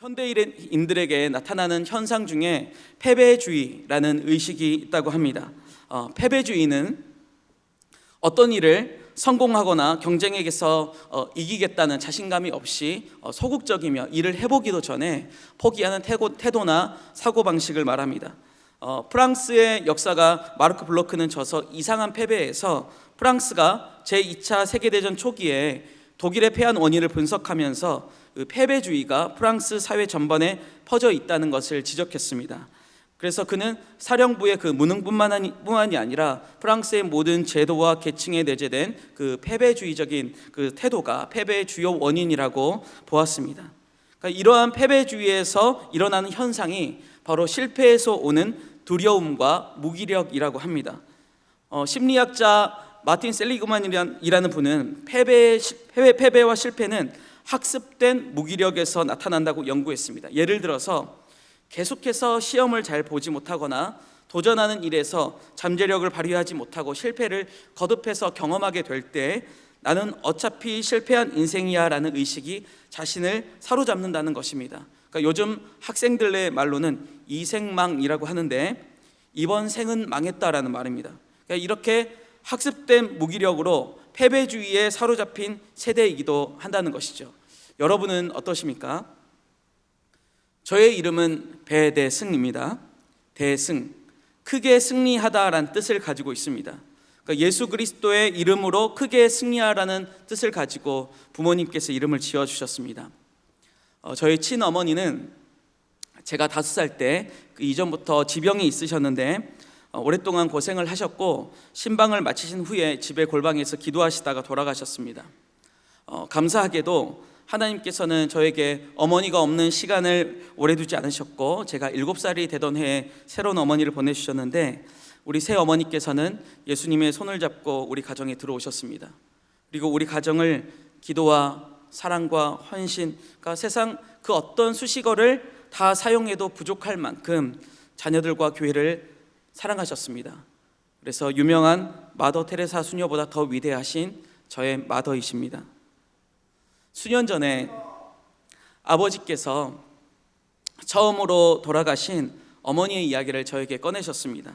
현대인들에게 나타나는 현상 중에 패배주의라는 의식이 있다고 합니다. 패배주의는 어떤 일을 성공하거나 경쟁에게서 이기겠다는 자신감이 없이 소극적이며 일을 해보기도 전에 포기하는 태도나 사고방식을 말합니다. 프랑스의 역사가 마르크 블로크는 저서 이상한 패배에서 프랑스가 제2차 세계대전 초기에 독일에 패한 원인을 분석하면서 그 패배주의가 프랑스 사회 전반에 퍼져 있다는 것을 지적했습니다. 그래서 그는 사령부의 그 무능뿐만이 아니라 프랑스의 모든 제도와 계층에 내재된 그 패배주의적인 그 태도가 패배의 주요 원인이라고 보았습니다. 그러니까 이러한 패배주의에서 일어나는 현상이 바로 실패에서 오는 두려움과 무기력이라고 합니다. 심리학자 마틴 셀리그만이라는 분은 패배와 실패는 학습된 무기력에서 나타난다고 연구했습니다. 예를 들어서 계속해서 시험을 잘 보지 못하거나 도전하는 일에서 잠재력을 발휘하지 못하고 실패를 거듭해서 경험하게 될 때 나는 어차피 실패한 인생이야 라는 의식이 자신을 사로잡는다는 것입니다. 그러니까 요즘 학생들의 말로는 이생망이라고 하는데 이번 생은 망했다라는 말입니다. 그러니까 이렇게 학습된 무기력으로 패배주의에 사로잡힌 세대이기도 한다는 것이죠. 여러분은 어떠십니까? 저의 이름은 배대승입니다. 대승, 크게 승리하다라는 뜻을 가지고 있습니다. 그러니까 예수 그리스도의 이름으로 크게 승리하라는 뜻을 가지고 부모님께서 이름을 지어주셨습니다. 저희 친어머니는 제가 5살 때 그 이전부터 지병이 있으셨는데 오랫동안 고생을 하셨고 신방을 마치신 후에 집에 골방에서 기도하시다가 돌아가셨습니다. 감사하게도 하나님께서는 저에게 어머니가 없는 시간을 오래 두지 않으셨고 제가 7살이 되던 해에 새로운 어머니를 보내주셨는데 우리 새 어머니께서는 예수님의 손을 잡고 우리 가정에 들어오셨습니다. 그리고 우리 가정을 기도와 사랑과 헌신, 그러니까 세상 그 어떤 수식어를 다 사용해도 부족할 만큼 자녀들과 교회를 사랑하셨습니다. 그래서 유명한 마더 테레사 수녀보다 더 위대하신 저의 마더이십니다. 수년 전에 아버지께서 처음으로 돌아가신 어머니의 이야기를 저에게 꺼내셨습니다.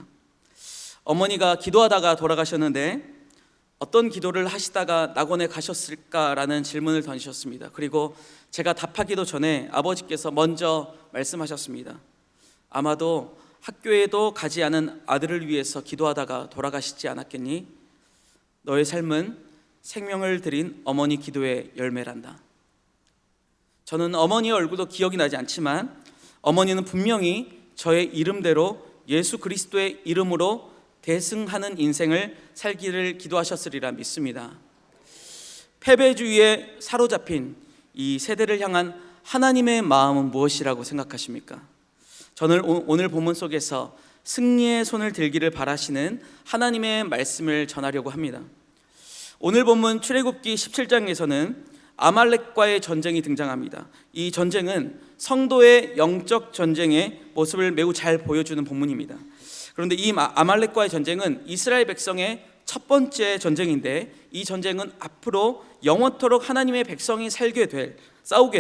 어머니가 기도하다가 돌아가셨는데 어떤 기도를 하시다가 낙원에 가셨을까라는 질문을 던지셨습니다. 그리고 제가 답하기도 전에 아버지께서 먼저 말씀하셨습니다. 아마도 학교에도 가지 않은 아들을 위해서 기도하다가 돌아가시지 않았겠니? 너의 삶은 생명을 드린 어머니 기도의 열매란다. 저는 어머니의 얼굴도 기억이 나지 않지만 어머니는 분명히 저의 이름대로 예수 그리스도의 이름으로 대승하는 인생을 살기를 기도하셨으리라 믿습니다. 패배주의에 사로잡힌 이 세대를 향한 하나님의 마음은 무엇이라고 생각하십니까? 저는 오늘 본문 속에서 승리의 손을 들기를 바라시는 하나님의 말씀을 전하려고 합니다. 오늘 본문 출애굽기 17장에서는 아말렉과의 전쟁이 등장합니다. 이 전쟁은 성도의 영적 전쟁의 모습을 매우 잘 보여주는 본문입니다. 그런데 이 아말렉과의 전쟁은 이스라엘 백성의 첫 번째 전쟁인데 이 전쟁은 앞으로 영원토록 하나님의 백성이 싸우게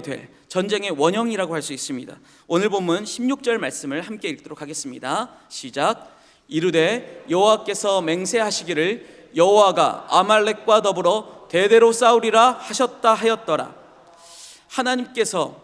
될 전쟁의 원형이라고 할 수 있습니다. 오늘 본문 16절 말씀을 함께 읽도록 하겠습니다. 시작. 이르되 여호와께서 맹세하시기를 여호와가 아말렉과 더불어 대대로 싸우리라 하셨다 하였더라. 하나님께서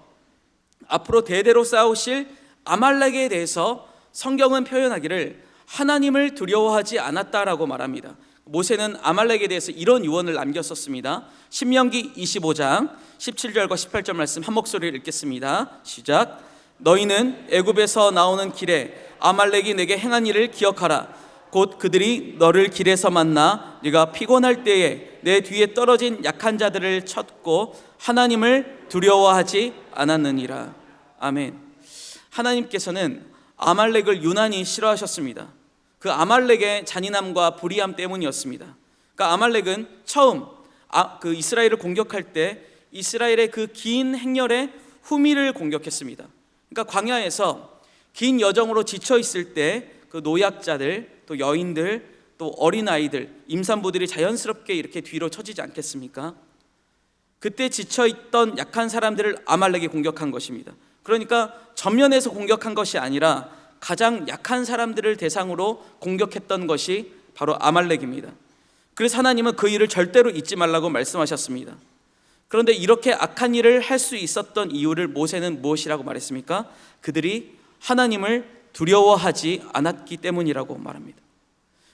앞으로 대대로 싸우실 아말렉에 대해서 성경은 표현하기를 하나님을 두려워하지 않았다라고 말합니다. 모세는 아말렉에 대해서 이런 유언을 남겼었습니다. 신명기 25장 17절과 18절 말씀 한 목소리를 읽겠습니다. 시작. 너희는 애굽에서 나오는 길에 아말렉이 내게 행한 일을 기억하라. 곧 그들이 너를 길에서 만나 네가 피곤할 때에 내 뒤에 떨어진 약한 자들을 쳤고 하나님을 두려워하지 않았느니라. 아멘. 하나님께서는 아말렉을 유난히 싫어하셨습니다. 그 아말렉의 잔인함과 불의함 때문이었습니다. 그러니까 아말렉은 처음 그 이스라엘을 공격할 때 이스라엘의 그 긴 행렬의 후미를 공격했습니다. 그러니까 광야에서 긴 여정으로 지쳐 있을 때 그 노약자들, 또 여인들, 또 어린아이들, 임산부들이 자연스럽게 이렇게 뒤로 처지지 않겠습니까? 그때 지쳐 있던 약한 사람들을 아말렉이 공격한 것입니다. 그러니까 전면에서 공격한 것이 아니라 가장 약한 사람들을 대상으로 공격했던 것이 바로 아말렉입니다. 그래서 하나님은 그 일을 절대로 잊지 말라고 말씀하셨습니다. 그런데 이렇게 악한 일을 할 수 있었던 이유를 모세는 무엇이라고 말했습니까? 그들이 하나님을 두려워하지 않았기 때문이라고 말합니다.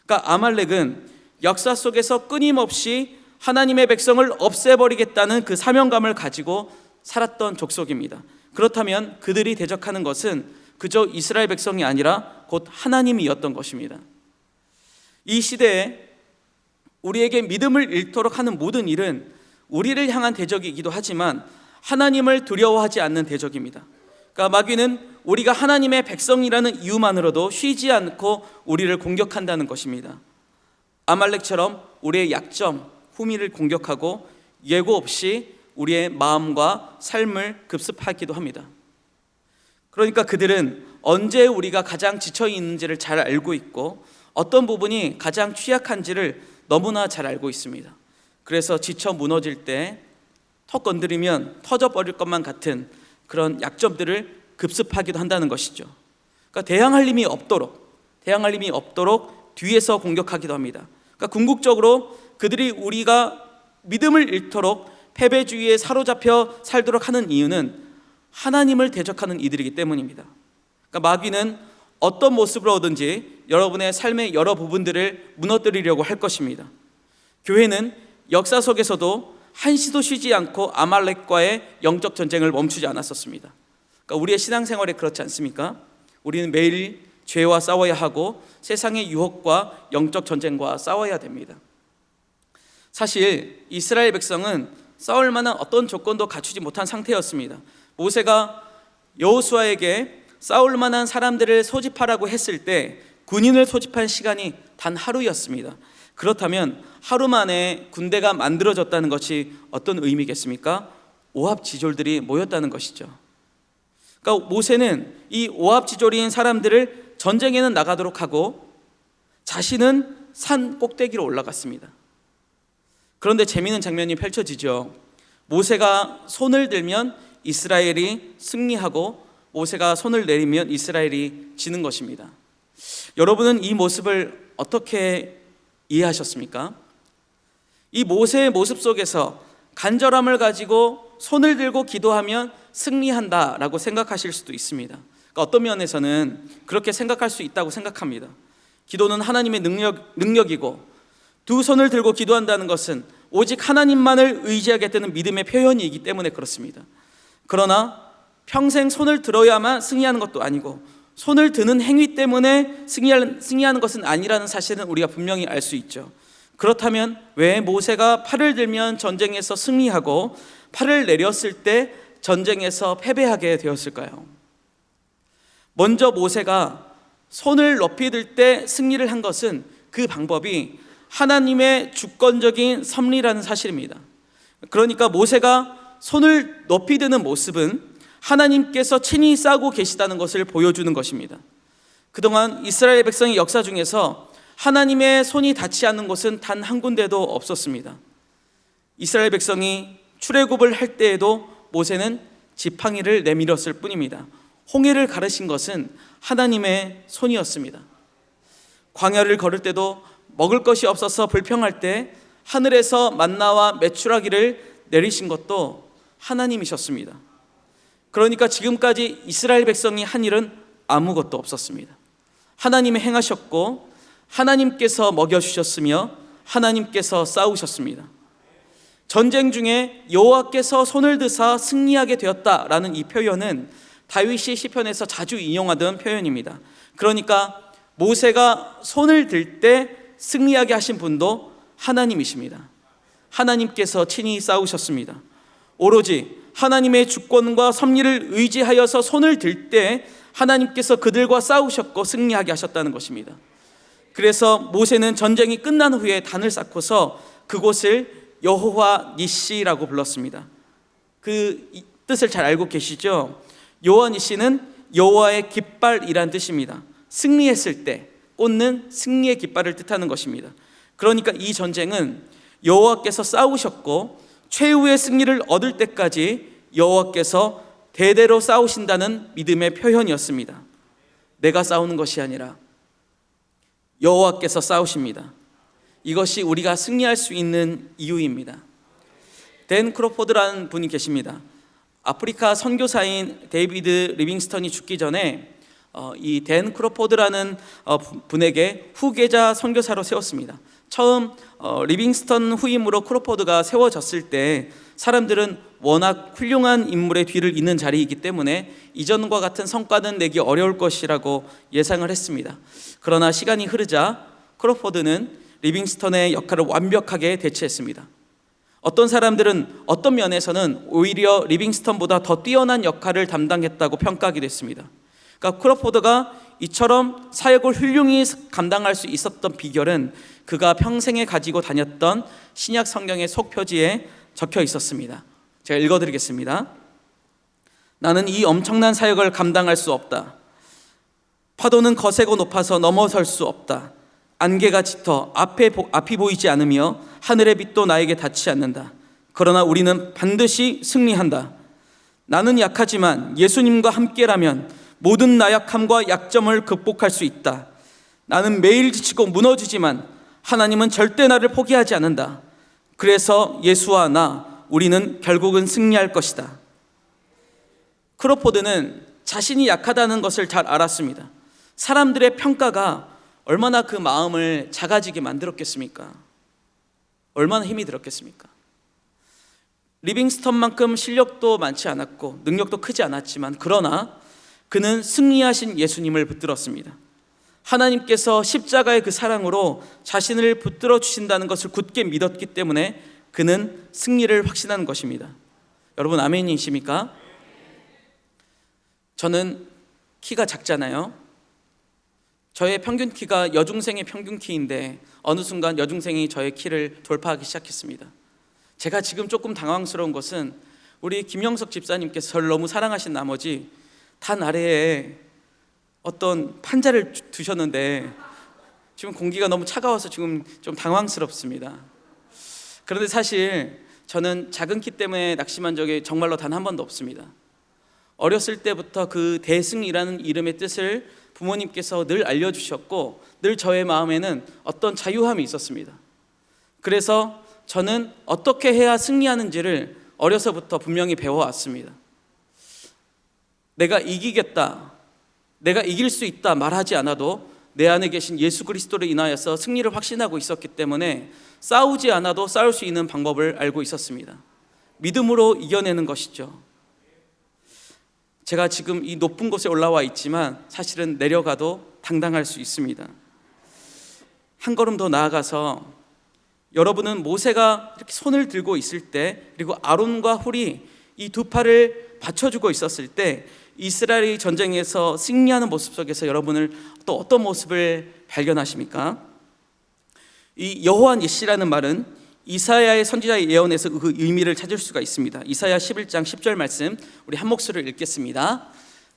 그러니까 아말렉은 역사 속에서 끊임없이 하나님의 백성을 없애버리겠다는 그 사명감을 가지고 살았던 족속입니다. 그렇다면 그들이 대적하는 것은 그저 이스라엘 백성이 아니라 곧 하나님이었던 것입니다. 이 시대에 우리에게 믿음을 잃도록 하는 모든 일은 우리를 향한 대적이기도 하지만 하나님을 두려워하지 않는 대적입니다. 그러니까 마귀는 우리가 하나님의 백성이라는 이유만으로도 쉬지 않고 우리를 공격한다는 것입니다. 아말렉처럼 우리의 약점, 후미를 공격하고 예고 없이 우리의 마음과 삶을 급습하기도 합니다. 그러니까 그들은 언제 우리가 가장 지쳐 있는지를 잘 알고 있고 어떤 부분이 가장 취약한지를 너무나 잘 알고 있습니다. 그래서 지쳐 무너질 때 턱 건드리면 터져버릴 것만 같은 그런 약점들을 급습하기도 한다는 것이죠. 그러니까 대항할 힘이 없도록 뒤에서 공격하기도 합니다. 그러니까 궁극적으로 그들이 우리가 믿음을 잃도록 패배주의에 사로잡혀 살도록 하는 이유는 하나님을 대적하는 이들이기 때문입니다. 그러니까 마귀는 어떤 모습으로 오든지 여러분의 삶의 여러 부분들을 무너뜨리려고 할 것입니다. 교회는 역사 속에서도 한시도 쉬지 않고 아말렉과의 영적 전쟁을 멈추지 않았었습니다. 그러니까 우리의 신앙생활에 그렇지 않습니까? 우리는 매일 죄와 싸워야 하고 세상의 유혹과 영적 전쟁과 싸워야 됩니다. 사실 이스라엘 백성은 싸울 만한 어떤 조건도 갖추지 못한 상태였습니다. 모세가 여호수아에게 싸울 만한 사람들을 소집하라고 했을 때 군인을 소집한 시간이 단 하루였습니다. 그렇다면 하루 만에 군대가 만들어졌다는 것이 어떤 의미겠습니까? 오합지졸들이 모였다는 것이죠. 그러니까 모세는 이 오합지졸인 사람들을 전쟁에는 나가도록 하고 자신은 산 꼭대기로 올라갔습니다. 그런데 재미있는 장면이 펼쳐지죠. 모세가 손을 들면 이스라엘이 승리하고 모세가 손을 내리면 이스라엘이 지는 것입니다. 여러분은 이 모습을 어떻게 이해하셨습니까? 이 모세의 모습 속에서 간절함을 가지고 손을 들고 기도하면 승리한다라고 생각하실 수도 있습니다. 그러니까 어떤 면에서는 그렇게 생각할 수 있다고 생각합니다. 기도는 하나님의 능력이고 두 손을 들고 기도한다는 것은 오직 하나님만을 의지하겠다는 믿음의 표현이기 때문에 그렇습니다. 그러나 평생 손을 들어야만 승리하는 것도 아니고 손을 드는 행위 때문에 승리하는 것은 아니라는 사실은 우리가 분명히 알 수 있죠. 그렇다면 왜 모세가 팔을 들면 전쟁에서 승리하고 팔을 내렸을 때 전쟁에서 패배하게 되었을까요? 먼저 모세가 손을 높이 들 때 승리를 한 것은 그 방법이 하나님의 주권적인 섭리라는 사실입니다. 그러니까 모세가 손을 높이 드는 모습은 하나님께서 친히 싸고 계시다는 것을 보여주는 것입니다. 그동안 이스라엘 백성의 역사 중에서 하나님의 손이 닿지 않는 곳은 단 한 군데도 없었습니다. 이스라엘 백성이 출애굽을 할 때에도 모세는 지팡이를 내밀었을 뿐입니다. 홍해를 가르신 것은 하나님의 손이었습니다. 광야를 걸을 때도 먹을 것이 없어서 불평할 때 하늘에서 만나와 메추라기를 내리신 것도 하나님이셨습니다. 그러니까 지금까지 이스라엘 백성이 한 일은 아무것도 없었습니다. 하나님이 행하셨고 하나님께서 먹여주셨으며 하나님께서 싸우셨습니다. 전쟁 중에 여호와께서 손을 드사 승리하게 되었다라는 이 표현은 다윗이 시편에서 자주 인용하던 표현입니다. 그러니까 모세가 손을 들 때 승리하게 하신 분도 하나님이십니다. 하나님께서 친히 싸우셨습니다. 오로지 하나님의 주권과 섭리를 의지하여서 손을 들 때 하나님께서 그들과 싸우셨고 승리하게 하셨다는 것입니다. 그래서 모세는 전쟁이 끝난 후에 단을 쌓고서 그곳을 여호와 니시라고 불렀습니다. 그 뜻을 잘 알고 계시죠? 여호와 니시는 여호와의 깃발이란 뜻입니다. 승리했을 때 꽂는 승리의 깃발을 뜻하는 것입니다. 그러니까 이 전쟁은 여호와께서 싸우셨고 최후의 승리를 얻을 때까지 여호와께서 대대로 싸우신다는 믿음의 표현이었습니다. 내가 싸우는 것이 아니라 여호와께서 싸우십니다. 이것이 우리가 승리할 수 있는 이유입니다. 댄 크로포드라는 분이 계십니다. 아프리카 선교사인 데이비드 리빙스턴이 죽기 전에 이 댄 크로포드라는 분에게 후계자 선교사로 세웠습니다. 처음 리빙스턴 후임으로 크로포드가 세워졌을 때 사람들은 워낙 훌륭한 인물의 뒤를 잇는 자리이기 때문에 이전과 같은 성과는 내기 어려울 것이라고 예상을 했습니다. 그러나 시간이 흐르자 크로포드는 리빙스턴의 역할을 완벽하게 대체했습니다. 어떤 사람들은 어떤 면에서는 오히려 리빙스턴보다 더 뛰어난 역할을 담당했다고 평가하기도 했습니다. 그러니까 크로포드가 이처럼 사역을 훌륭히 감당할 수 있었던 비결은 그가 평생에 가지고 다녔던 신약 성경의 속표지에 적혀 있었습니다. 제가 읽어드리겠습니다. 나는 이 엄청난 사역을 감당할 수 없다. 파도는 거세고 높아서 넘어설 수 없다. 안개가 짙어 앞이 보이지 않으며 하늘의 빛도 나에게 닿지 않는다. 그러나 우리는 반드시 승리한다. 나는 약하지만 예수님과 함께라면 모든 나약함과 약점을 극복할 수 있다. 나는 매일 지치고 무너지지만 하나님은 절대 나를 포기하지 않는다. 그래서 예수와 나, 우리는 결국은 승리할 것이다. 크로포드는 자신이 약하다는 것을 잘 알았습니다. 사람들의 평가가 얼마나 그 마음을 작아지게 만들었겠습니까? 얼마나 힘이 들었겠습니까? 리빙스턴만큼 실력도 많지 않았고 능력도 크지 않았지만 그러나 그는 승리하신 예수님을 붙들었습니다. 하나님께서 십자가의 그 사랑으로 자신을 붙들어 주신다는 것을 굳게 믿었기 때문에 그는 승리를 확신하는 것입니다. 여러분 아멘이십니까? 저는 키가 작잖아요. 저의 평균 키가 여중생의 평균 키인데 어느 순간 여중생이 저의 키를 돌파하기 시작했습니다. 제가 지금 조금 당황스러운 것은 우리 김영석 집사님께서 저를 너무 사랑하신 나머지 단 아래에 어떤 판자를 두셨는데 지금 공기가 너무 차가워서 지금 좀 당황스럽습니다. 그런데 사실 저는 작은 키 때문에 낙심한 적이 정말로 단 한 번도 없습니다. 어렸을 때부터 그 대승이라는 이름의 뜻을 부모님께서 늘 알려주셨고 늘 저의 마음에는 어떤 자유함이 있었습니다. 그래서 저는 어떻게 해야 승리하는지를 어려서부터 분명히 배워왔습니다. 내가 이기겠다, 내가 이길 수 있다 말하지 않아도 내 안에 계신 예수 그리스도를 인하여서 승리를 확신하고 있었기 때문에 싸우지 않아도 싸울 수 있는 방법을 알고 있었습니다. 믿음으로 이겨내는 것이죠. 제가 지금 이 높은 곳에 올라와 있지만 사실은 내려가도 당당할 수 있습니다. 한 걸음 더 나아가서 여러분은 모세가 이렇게 손을 들고 있을 때 그리고 아론과 훌이 이 두 팔을 받쳐주고 있었을 때 이스라엘이 전쟁에서 승리하는 모습 속에서 여러분을 또 어떤 모습을 발견하십니까? 이 여호와 니시라는 말은 이사야의 선지자의 예언에서 그 의미를 찾을 수가 있습니다. 이사야 11장 10절 말씀 우리 한 목소리를 읽겠습니다.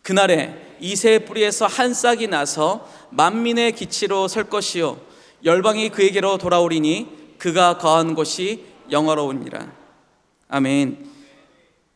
그날에 이새의 뿌리에서 한 싹이 나서 만민의 기치로 설 것이요 열방이 그에게로 돌아오리니 그가 거한 곳이 영화로우니라. 아멘.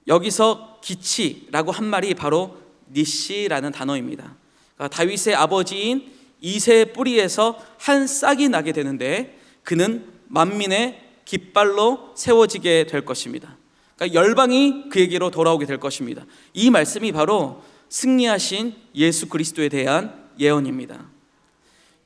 여기서 기치라고 한 말이 바로 니시라는 단어입니다. 그러니까 다윗의 아버지인 이새의 뿌리에서 한 싹이 나게 되는데 그는 만민의 깃발로 세워지게 될 것입니다. 그러니까 열방이 그에게로 돌아오게 될 것입니다. 이 말씀이 바로 승리하신 예수 그리스도에 대한 예언입니다.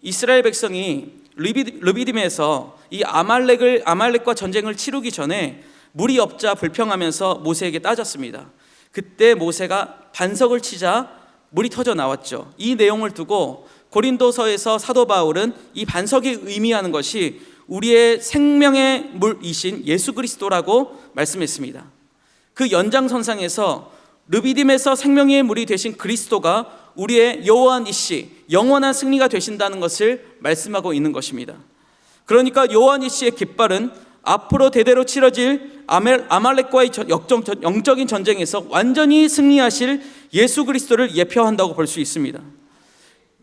이스라엘 백성이 르비딤에서 이 아말렉과 전쟁을 치르기 전에 물이 없자 불평하면서 모세에게 따졌습니다. 그때 모세가 반석을 치자 물이 터져 나왔죠. 이 내용을 두고 고린도서에서 사도 바울은 이 반석이 의미하는 것이 우리의 생명의 물이신 예수 그리스도라고 말씀했습니다. 그 연장선상에서 르비딤에서 생명의 물이 되신 그리스도가 우리의 여호와 니시, 영원한 승리가 되신다는 것을 말씀하고 있는 것입니다. 그러니까 여호와 니시의 깃발은 앞으로 대대로 치러질 아말렉과의 영적인 전쟁에서 완전히 승리하실 예수 그리스도를 예표한다고 볼 수 있습니다.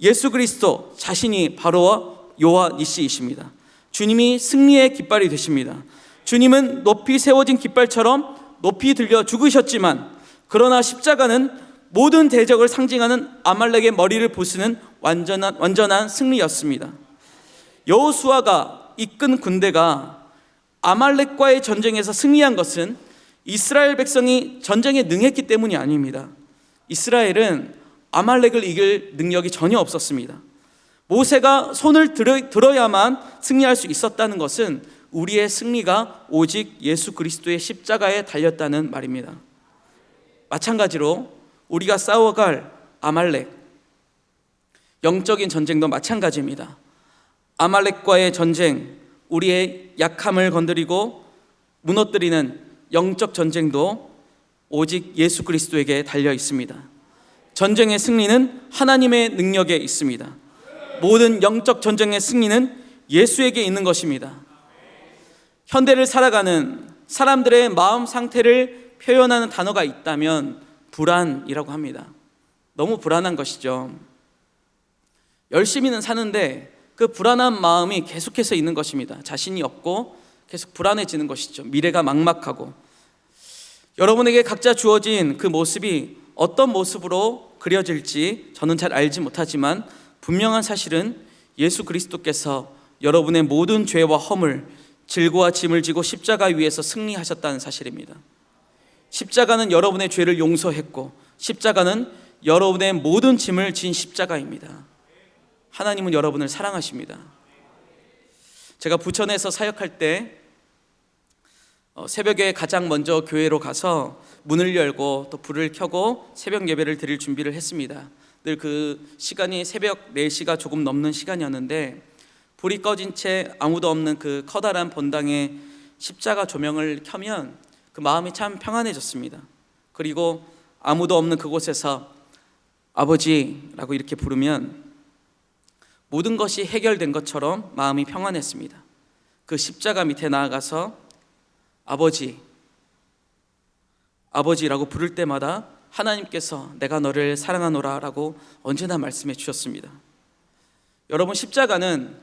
예수 그리스도 자신이 바로 여호와 니시이십니다. 주님이 승리의 깃발이 되십니다. 주님은 높이 세워진 깃발처럼 높이 들려 죽으셨지만 그러나 십자가는 모든 대적을 상징하는 아말렉의 머리를 부수는 완전한 승리였습니다. 여호수아가 이끈 군대가 아말렉과의 전쟁에서 승리한 것은 이스라엘 백성이 전쟁에 능했기 때문이 아닙니다. 이스라엘은 아말렉을 이길 능력이 전혀 없었습니다. 모세가 손을 들어야만 승리할 수 있었다는 것은 우리의 승리가 오직 예수 그리스도의 십자가에 달렸다는 말입니다. 마찬가지로 우리가 싸워갈 아말렉, 영적인 전쟁도 마찬가지입니다. 아말렉과의 전쟁, 우리의 약함을 건드리고 무너뜨리는 영적 전쟁도 오직 예수 그리스도에게 달려 있습니다. 전쟁의 승리는 하나님의 능력에 있습니다. 모든 영적 전쟁의 승리는 예수에게 있는 것입니다. 현대를 살아가는 사람들의 마음 상태를 표현하는 단어가 있다면 불안이라고 합니다. 너무 불안한 것이죠. 열심히는 사는데 그 불안한 마음이 계속해서 있는 것입니다. 자신이 없고 계속 불안해지는 것이죠. 미래가 막막하고. 여러분에게 각자 주어진 그 모습이 어떤 모습으로 그려질지 저는 잘 알지 못하지만 분명한 사실은 예수 그리스도께서 여러분의 모든 죄와 허물, 질고와 짐을 지고 십자가 위에서 승리하셨다는 사실입니다. 십자가는 여러분의 죄를 용서했고 십자가는 여러분의 모든 짐을 진 십자가입니다. 하나님은 여러분을 사랑하십니다. 제가 부천에서 사역할 때 새벽에 가장 먼저 교회로 가서 문을 열고 또 불을 켜고 새벽 예배를 드릴 준비를 했습니다. 늘 그 시간이 새벽 4시가 조금 넘는 시간이었는데 불이 꺼진 채 아무도 없는 그 커다란 본당에 십자가 조명을 켜면 그 마음이 참 평안해졌습니다. 그리고 아무도 없는 그곳에서 아버지라고 이렇게 부르면 모든 것이 해결된 것처럼 마음이 평안했습니다. 그 십자가 밑에 나아가서 아버지라고 부를 때마다 하나님께서 내가 너를 사랑하노라 라고 언제나 말씀해 주셨습니다. 여러분, 십자가는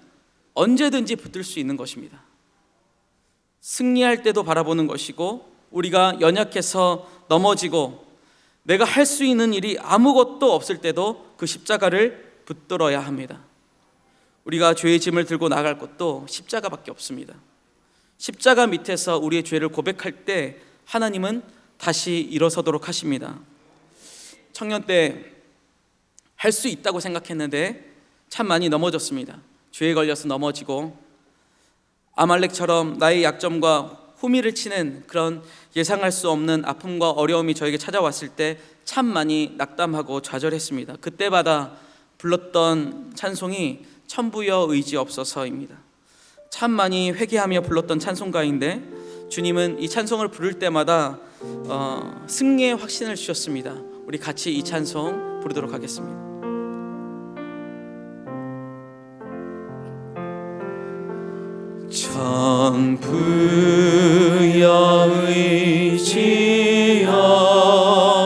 언제든지 붙들 수 있는 것입니다. 승리할 때도 바라보는 것이고 우리가 연약해서 넘어지고 내가 할 수 있는 일이 아무것도 없을 때도 그 십자가를 붙들어야 합니다. 우리가 죄의 짐을 들고 나갈 것도 십자가밖에 없습니다. 십자가 밑에서 우리의 죄를 고백할 때 하나님은 다시 일어서도록 하십니다. 청년 때 할 수 있다고 생각했는데 참 많이 넘어졌습니다. 죄에 걸려서 넘어지고 아말렉처럼 나의 약점과 후미를 치는 그런 예상할 수 없는 아픔과 어려움이 저에게 찾아왔을 때 참 많이 낙담하고 좌절했습니다. 그때마다 불렀던 찬송이 천부여 의지 없어서입니다. 참 많이 회개하며 불렀던 찬송가인데 주님은 이 찬송을 부를 때마다 승리의 확신을 주셨습니다. 우리 같이 이 찬송 부르도록 하겠습니다. 천부여 의지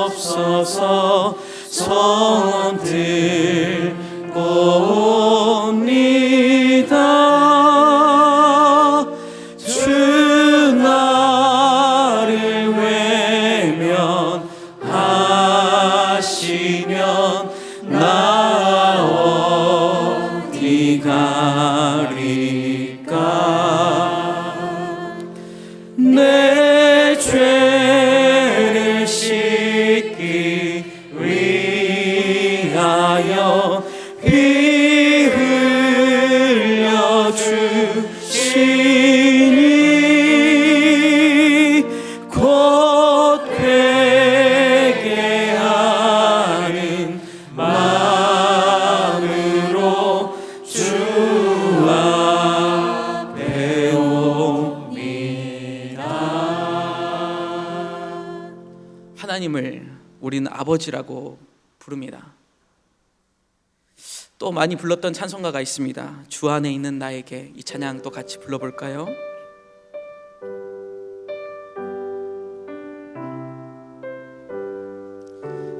없어서 손 들고 옵니다. 주 나를 외면하시면 나 어디 가리까. 내 죄를 씻기 위하여 피 흘려 주시니 곧 회개하는 마음으로 주 앞에 옵니다. 하나님을 우리는 아버지라고 부릅니다. 또 많이 불렀던 찬송가가 있습니다. 주 안에 있는 나에게. 이 찬양 또 같이 불러볼까요?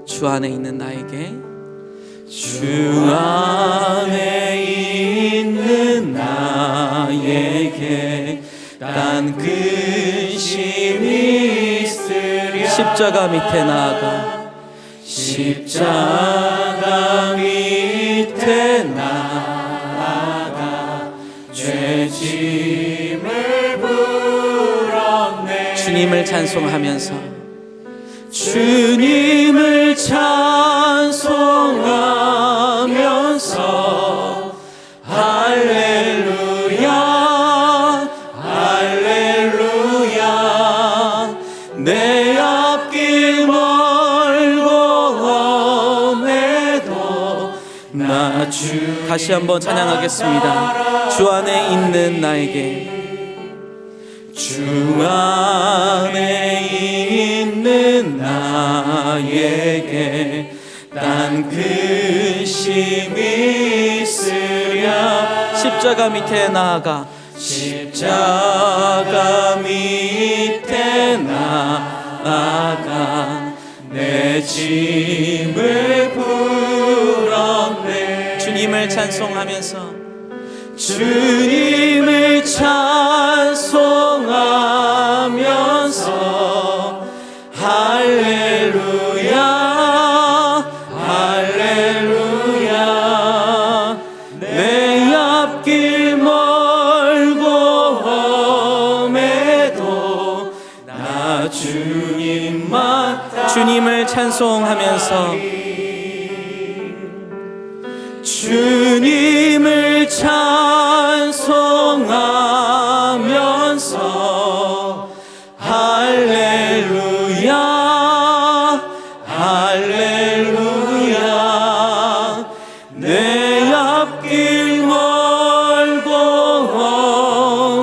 주 안에 있는 나에게. 주 안에 있는 나에게 딴 근심이 있으랴 십자가 밑에 나아가 십자가 밑에 나아가 죄짐을 불었네. 주님을 찬송하면서 주님을 찬송하면서 할렐루야 할렐루야 내 앞길 멀고 험해도 나 주 다시 한번 찬양하겠습니다. 주 안에 있는 나에게 주 안에 있는 나에게 딴 근심이 있으랴. 십자가 밑에 나아가 십자가 밑에 나아가 내 짐을 풀었네. 주님을 찬송하면서 주님을 찬송하면서 할렐루야 할렐루야 내 앞길 멀고 험해도 나 주님만 주님을 찬송하면서 주님을 찬송하면서 할렐루야 할렐루야 내 앞길 멀고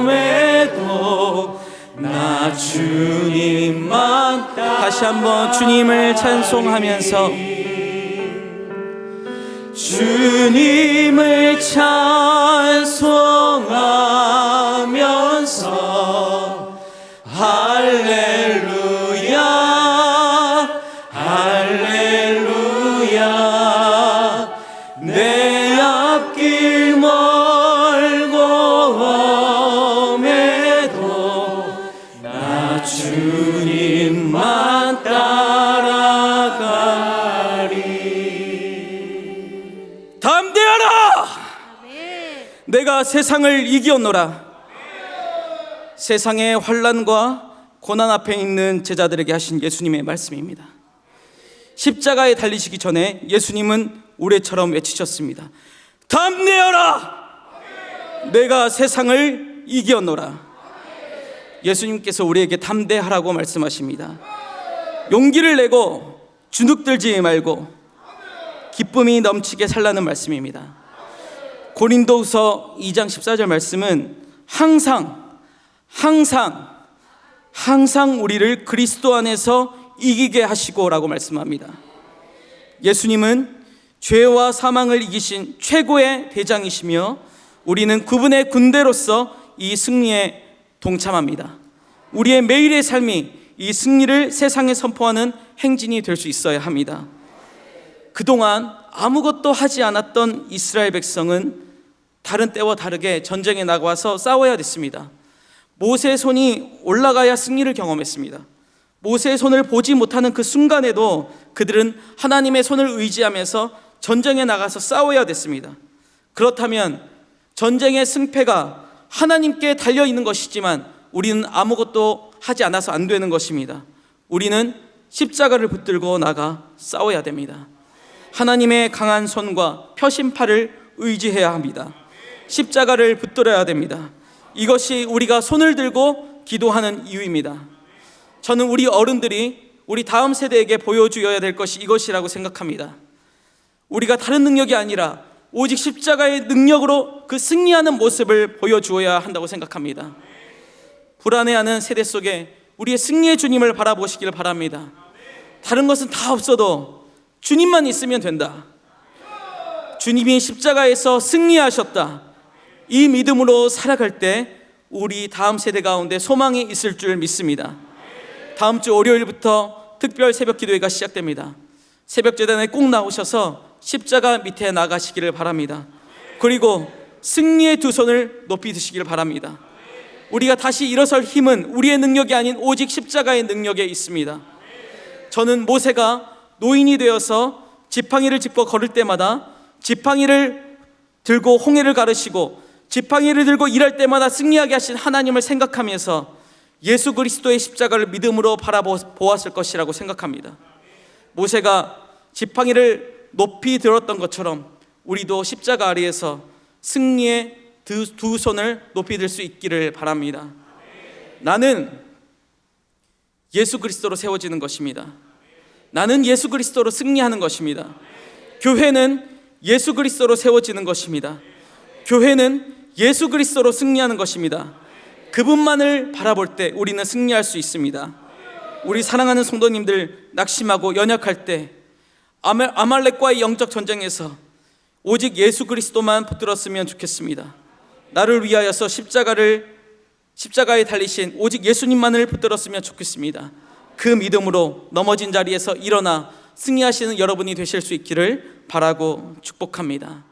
험해도 나 주님만 다시 한번 주님을 찬송하면서 주님을 찬송하면서 할렐루야 할렐루야 내 앞길 멀고 험해도 나 주님만 따라가리. 담대하라! 내가 세상을 이기었노라. 세상의 환난과 고난 앞에 있는 제자들에게 하신 예수님의 말씀입니다. 십자가에 달리시기 전에 예수님은 우레처럼 외치셨습니다. 담대하라! 내가 세상을 이기었노라. 예수님께서 우리에게 담대하라고 말씀하십니다. 용기를 내고 주눅들지 말고 기쁨이 넘치게 살라는 말씀입니다. 고린도후서 2장 14절 말씀은 항상 우리를 그리스도 안에서 이기게 하시고 라고 말씀합니다. 예수님은 죄와 사망을 이기신 최고의 대장이시며 우리는 그분의 군대로서 이 승리에 동참합니다. 우리의 매일의 삶이 이 승리를 세상에 선포하는 행진이 될 수 있어야 합니다. 그동안 아무것도 하지 않았던 이스라엘 백성은 다른 때와 다르게 전쟁에 나가서 싸워야 됐습니다. 모세의 손이 올라가야 승리를 경험했습니다. 모세의 손을 보지 못하는 그 순간에도 그들은 하나님의 손을 의지하면서 전쟁에 나가서 싸워야 됐습니다. 그렇다면 전쟁의 승패가 하나님께 달려있는 것이지만 우리는 아무것도 하지 않아서 안 되는 것입니다. 우리는 십자가를 붙들고 나가 싸워야 됩니다. 하나님의 강한 손과 펴신 팔을 의지해야 합니다. 십자가를 붙들어야 됩니다. 이것이 우리가 손을 들고 기도하는 이유입니다. 저는 우리 어른들이 우리 다음 세대에게 보여주어야 될 것이 이것이라고 생각합니다. 우리가 다른 능력이 아니라 오직 십자가의 능력으로 그 승리하는 모습을 보여주어야 한다고 생각합니다. 불안해하는 세대 속에 우리의 승리의 주님을 바라보시길 바랍니다. 다른 것은 다 없어도 주님만 있으면 된다. 주님이 십자가에서 승리하셨다. 이 믿음으로 살아갈 때 우리 다음 세대 가운데 소망이 있을 줄 믿습니다. 다음 주 월요일부터 특별 새벽 기도회가 시작됩니다. 새벽 제단에 꼭 나오셔서 십자가 밑에 나가시기를 바랍니다. 그리고 승리의 두 손을 높이 드시길 바랍니다. 우리가 다시 일어설 힘은 우리의 능력이 아닌 오직 십자가의 능력에 있습니다. 저는 모세가 노인이 되어서 지팡이를 짚고 걸을 때마다 지팡이를 들고 홍해를 가르시고 지팡이를 들고 일할 때마다 승리하게 하신 하나님을 생각하면서 예수 그리스도의 십자가를 믿음으로 바라보았을 것이라고 생각합니다. 모세가 지팡이를 높이 들었던 것처럼 우리도 십자가 아래에서 승리의 두 손을 높이 들 수 있기를 바랍니다. 나는 예수 그리스도로 세워지는 것입니다. 나는 예수 그리스도로 승리하는 것입니다. 교회는 예수 그리스도로 세워지는 것입니다. 교회는 예수 그리스도로 승리하는 것입니다. 그분만을 바라볼 때 우리는 승리할 수 있습니다. 우리 사랑하는 성도님들, 낙심하고 연약할 때 아말렉과의 영적 전쟁에서 오직 예수 그리스도만 붙들었으면 좋겠습니다. 나를 위하여서 십자가에 달리신 오직 예수님만을 붙들었으면 좋겠습니다. 그 믿음으로 넘어진 자리에서 일어나 승리하시는 여러분이 되실 수 있기를 바라고 축복합니다.